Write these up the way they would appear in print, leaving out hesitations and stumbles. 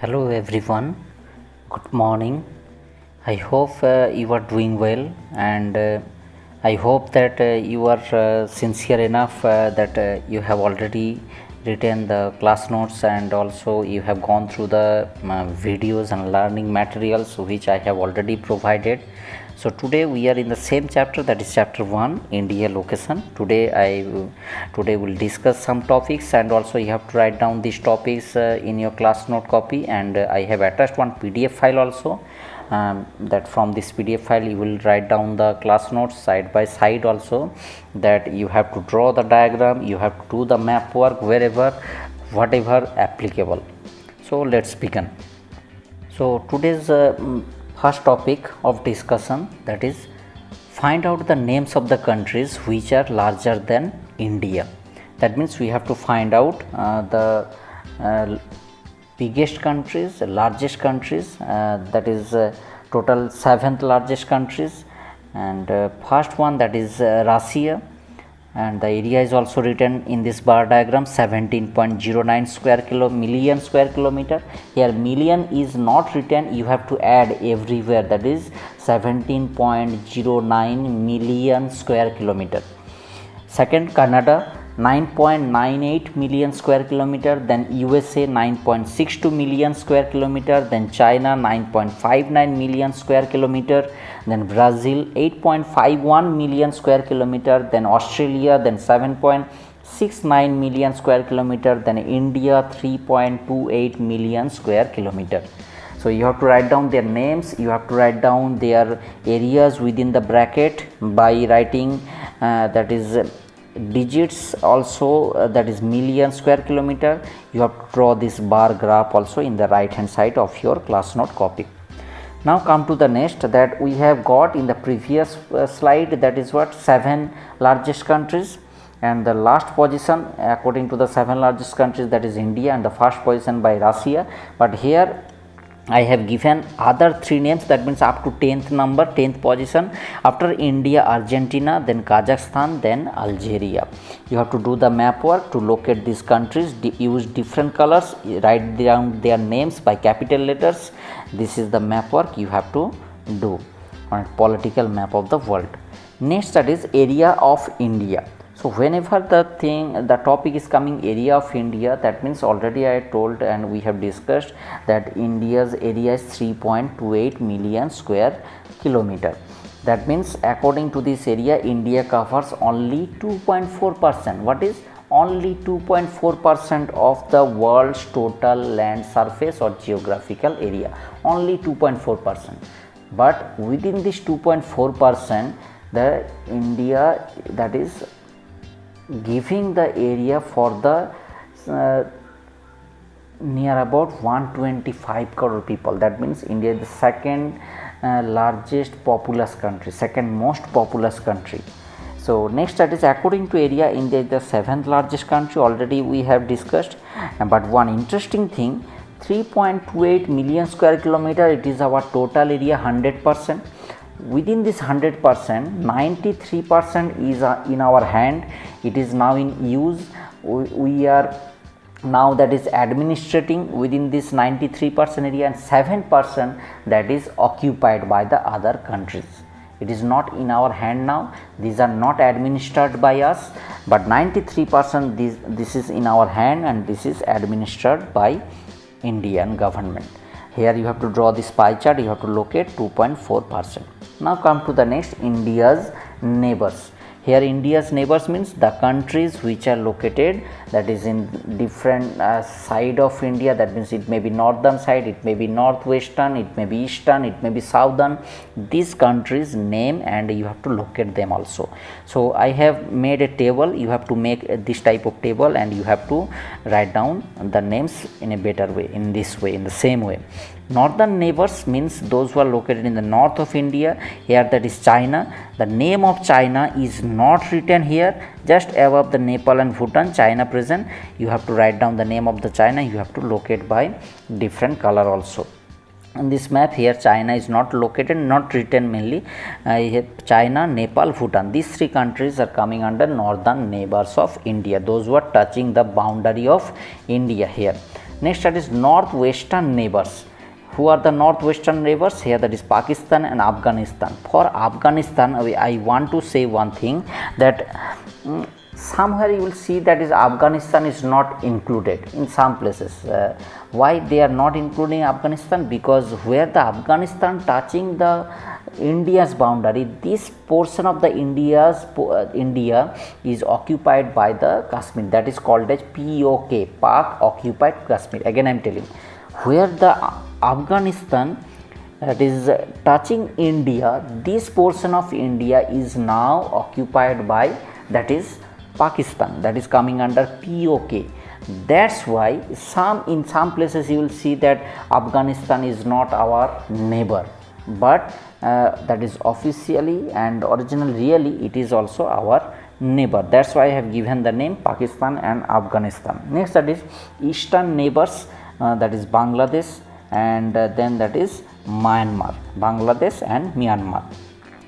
Hello everyone, good morning. I hope you are doing well, and I hope that you are sincere enough that you have already written the class notes and also you have gone through the videos and learning materials which I have already provided. So today we are in the same chapter, that is chapter 1, India location. Today we'll discuss some topics, and also you have to write down these topics in your class note copy, and I have attached one PDF file also. That from this PDF file you will write down the class notes side by side also, that you have to draw the diagram, you have to do the map work wherever, whatever applicable. So let's begin. So today's first topic of discussion, that is find out the names of the countries which are larger than India. That means we have to find out the biggest countries, largest countries, that is total 7th largest countries, and first one, that is Russia, and the area is also written in this bar diagram, 17.09 million square kilometer. Here million is not written, you have to add everywhere, that is 17.09 million square kilometer. Second, Canada, 9.98 million square kilometer, then USA 9.62 million square kilometer, then China 9.59 million square kilometer, then Brazil 8.51 million square kilometer, then Australia, then 7.69 million square kilometer, then India 3.28 million square kilometer. So you have to write down their names, you have to write down their areas within the bracket by writing that is digits also, that is million square kilometer. You have to draw this bar graph also in the right hand side of your class note copy. Now come to the next, that we have got in the previous slide, that is what, 7 largest countries, and the last position according to the 7 largest countries, that is India, and the first position by Russia. But here I have given other 3 names, that means up to 10th number, 10th position, after India, Argentina, then Kazakhstan, then Algeria. You have to do the map work to locate these countries, use different colors, write down their names by capital letters. This is the map work you have to do on political map of the world. Next, that is area of India. So whenever the topic is coming area of India, that means already I told and we have discussed that India's area is 3.28 million square kilometer. That means according to this area, India covers only 2.4%. What is only 2.4% of the world's total land surface or geographical area? Only 2.4%. But within this 2.4%, the India, that is giving the area for the near about 125 crore people. That means India is the second largest populous country, second most populous country. So next, that is according to area, India is the 7th largest country, already we have discussed. But one interesting thing, 3.28 million square kilometer, it is our total area, 100%. Within this 100%, 93% is in our hand, it is now in use. We are now, that is administrating within this 93% area, and 7% that is occupied by the other countries. It is not in our hand now, these are not administered by us, but 93% this is in our hand, and this is administered by Indian government. Here you have to draw this pie chart, you have to locate 2.4%. Now come to the next, India's neighbors. Here India's neighbors means the countries which are located, that is in different side of India. That means it may be northern side, it may be northwestern, it may be eastern, it may be southern. These countries name, and you have to locate them also. So I have made a table, you have to make this type of table, and you have to write down the names in a better way, in this way, in the same way. Northern neighbors means those who are located in the north of India. Here that is China. The name of China is not written here, just above the Nepal and Bhutan, China present. You have to write down the name of the China, you have to locate by different color also. In this map here, China is not located, not written mainly. China, Nepal, Bhutan, these 3 countries are coming under northern neighbors of India, those who are touching the boundary of India here. Next, that is northwestern neighbors. Who are the northwestern neighbors? Here that is Pakistan and Afghanistan. For Afghanistan, I want to say one thing, that somewhere you will see that is Afghanistan is not included in some places. Why they are not including Afghanistan? Because where the Afghanistan touching the India's boundary, this portion of the India is occupied by the Kashmir, that is called as POK, Pak Occupied Kashmir. Again I am telling, where the Afghanistan that is touching India, this portion of India is now occupied by, that is Pakistan, that is coming under POK. That's why in some places you will see that Afghanistan is not our neighbor, but that is officially and originally really it is also our neighbor. That's why I have given the name Pakistan and Afghanistan. Next, that is eastern neighbors, that is Bangladesh, and then that is Myanmar, Bangladesh and Myanmar.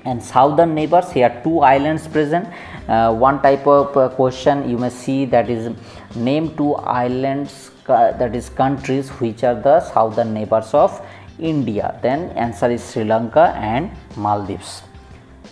And southern neighbors, here two islands present. One type of question you may see, that is name two islands, that is countries which are the southern neighbors of India. Then answer is Sri Lanka and Maldives.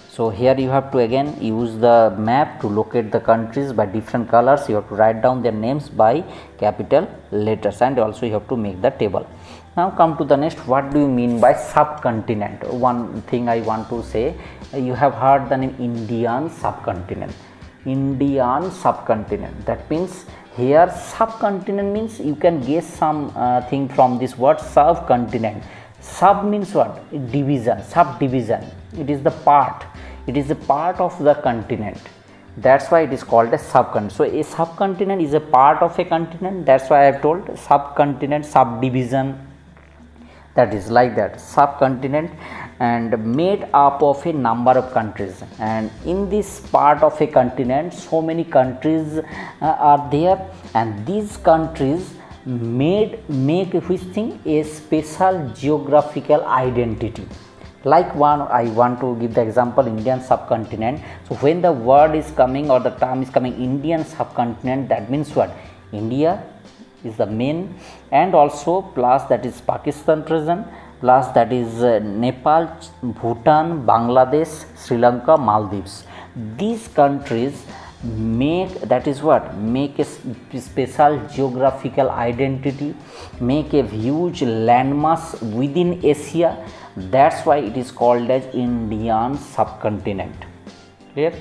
So here you have to again use the map to locate the countries by different colors. You have to write down their names by capital letters, and also you have to make the table. Now come to the next, what do you mean by subcontinent? One thing I want to say, you have heard the name Indian subcontinent. Indian subcontinent, that means here subcontinent means you can guess some thing from this word subcontinent. Sub means what? Division, subdivision. It is the part. It is a part of the continent. That's why it is called a subcontinent. So a subcontinent is a part of a continent. That's why I have told subcontinent, subdivision. That is like that, subcontinent, and made up of a number of countries. And in this part of a continent, so many countries are there, and these countries make which thing a special geographical identity. Like one, I want to give the example Indian subcontinent. So when the word is coming or the term is coming Indian subcontinent, that means what? India is the main, and also plus that is Pakistan present, plus that is Nepal, Bhutan, Bangladesh, Sri Lanka, Maldives. These countries make, that is what, make a special geographical identity, make a huge landmass within Asia. That's why it is called as Indian subcontinent. Clear?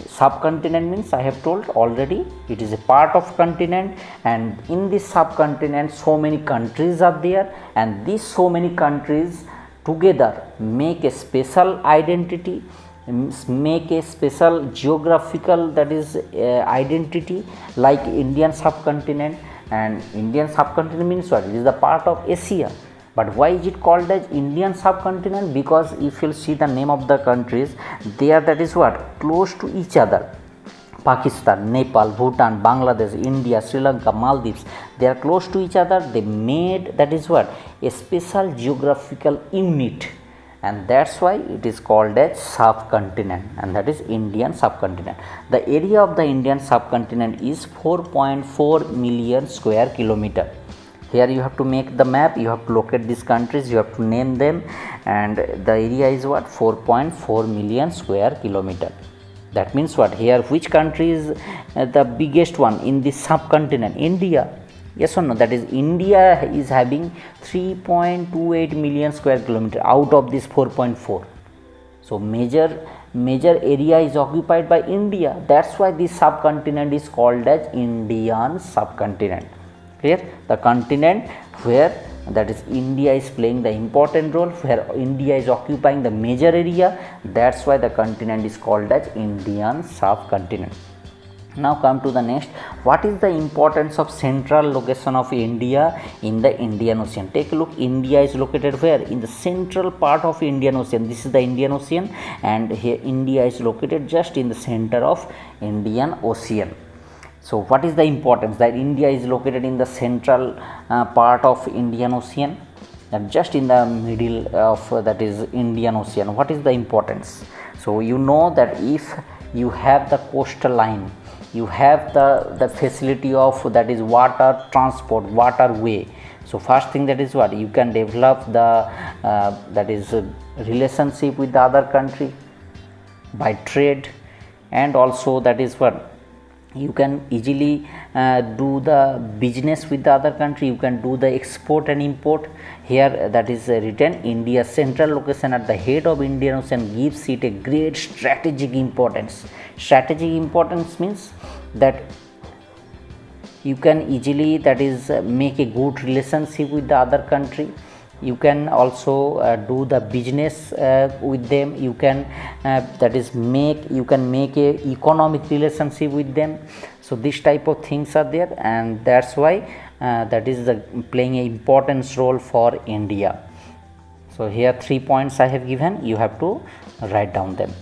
Subcontinent means, I have told already, it is a part of continent, and in this subcontinent so many countries are there, and these so many countries together make a special identity, make a special geographical, that is identity, like Indian subcontinent. And Indian subcontinent means what? It is the part of Asia. But why is it called as Indian subcontinent? Because if you see the name of the countries, they are, that is what, close to each other. Pakistan, Nepal, Bhutan, Bangladesh, India, Sri Lanka, Maldives, they are close to each other. They made, that is what, a special geographical unit, and that's why it is called as subcontinent, and that is Indian subcontinent. The area of the Indian subcontinent is 4.4 million square kilometer. Here you have to make the map, you have to locate these countries, you have to name them, and the area is what, 4.4 million square kilometer. That means what, here which country is the biggest one in this subcontinent? India. Yes or no? That is, India is having 3.28 million square kilometer out of this 4.4. So major area is occupied by India. That's why this subcontinent is called as Indian subcontinent. Clear? The continent where, that is, India is playing the important role, where India is occupying the major area. That's why the continent is called as Indian subcontinent. Now come to the next, what is the importance of central location of India in the Indian Ocean? Take a look, India is located where? In the central part of Indian Ocean. This is the Indian Ocean, and here India is located just in the center of Indian Ocean. So what is the importance that India is located in the central part of Indian Ocean, and just in the middle of that is Indian Ocean? What is the importance? So you know that if you have the coastal line you have the facility of that is water transport, waterway. So first thing, that is what you can develop the that is relationship with the other country by trade, and also that is what you can easily do the business with the other country. You can do the export and import. Here that is written, India's central location at the head of Indian Ocean gives it a great strategic importance. Strategic importance means that you can easily that is make a good relationship with the other country. You can also do the business with them. You can that is make a economic relationship with them. So this type of things are there, and that's why that is playing an important role for India. So here 3 points I have given, you have to write down them.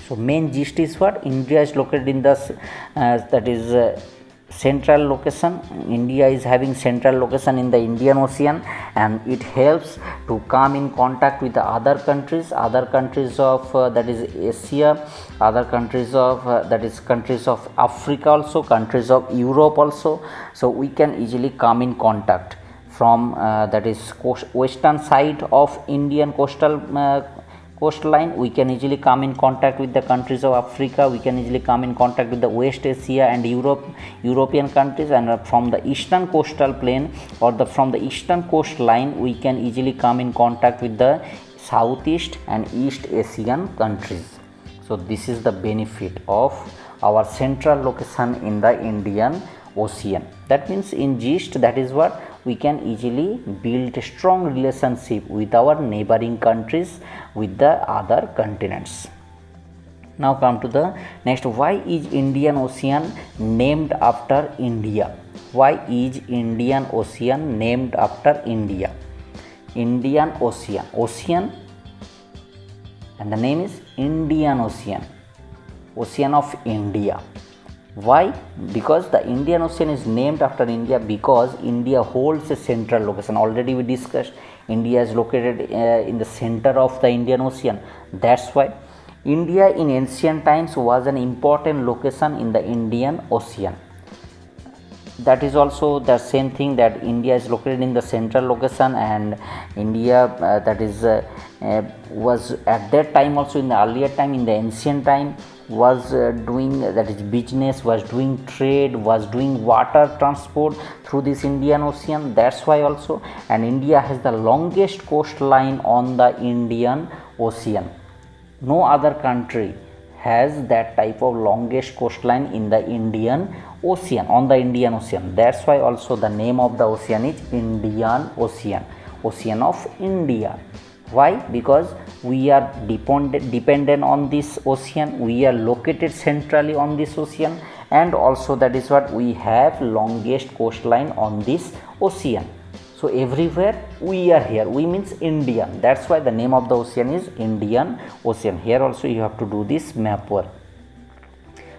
So main gist is what India is located in the that is central location. India is having central location in the Indian Ocean, and it helps to come in contact with the other countries of that is Asia, other countries of that is countries of Africa, also countries of Europe also. So we can easily come in contact from that is western side of Indian coastline. We can easily come in contact with the countries of Africa. We can easily come in contact with the West Asia and European countries, and from the eastern coastal plain or from the eastern coastline we can easily come in contact with the Southeast and East Asian countries. So this is the benefit of our central location in the Indian Ocean. That means in gist, that is what we can easily build a strong relationship with our neighboring countries, with the other continents. Now come to the next. Why is Indian Ocean named after India? Why is Indian Ocean named after India? Indian Ocean, and the name is Indian Ocean, Ocean of India. Why? Because the Indian Ocean is named after India, because India holds a central location. Already we discussed, India is located in the center of the Indian Ocean. That's why India in ancient times was an important location in the Indian Ocean. That is also the same thing, that India is located in the central location, and India that is was at that time also, in the earlier time, in the ancient time, was doing that is business, was doing trade, was doing water transport through this Indian Ocean. That's why also, and India has the longest coastline on the Indian Ocean. No other country has that type of longest coastline in the Indian Ocean, on the Indian Ocean. That's why also the name of the ocean is Indian Ocean, Ocean of India. Why? Because we are dependent on this ocean. We are located centrally on this ocean, and also that is what we have longest coastline on this ocean. So everywhere we are here, we means Indian. That's why the name of the ocean is Indian Ocean. Here also you have to do this map work.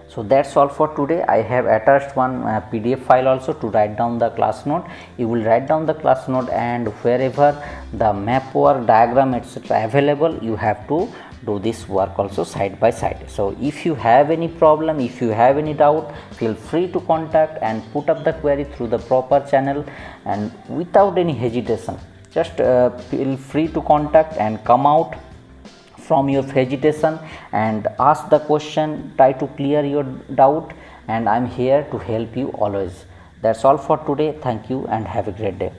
So that's all for today. I have attached one PDF file also to write down the class note. You will write down the class note, and wherever the map work, diagram, etc. available, you have to do this work also side by side. So if you have any problem, if you have any doubt, feel free to contact and put up the query through the proper channel, and without any hesitation, just feel free to contact and come out from your hesitation and ask the question. Try to clear your doubt, and I'm here to help you always. That's all for today. Thank you and have a great day.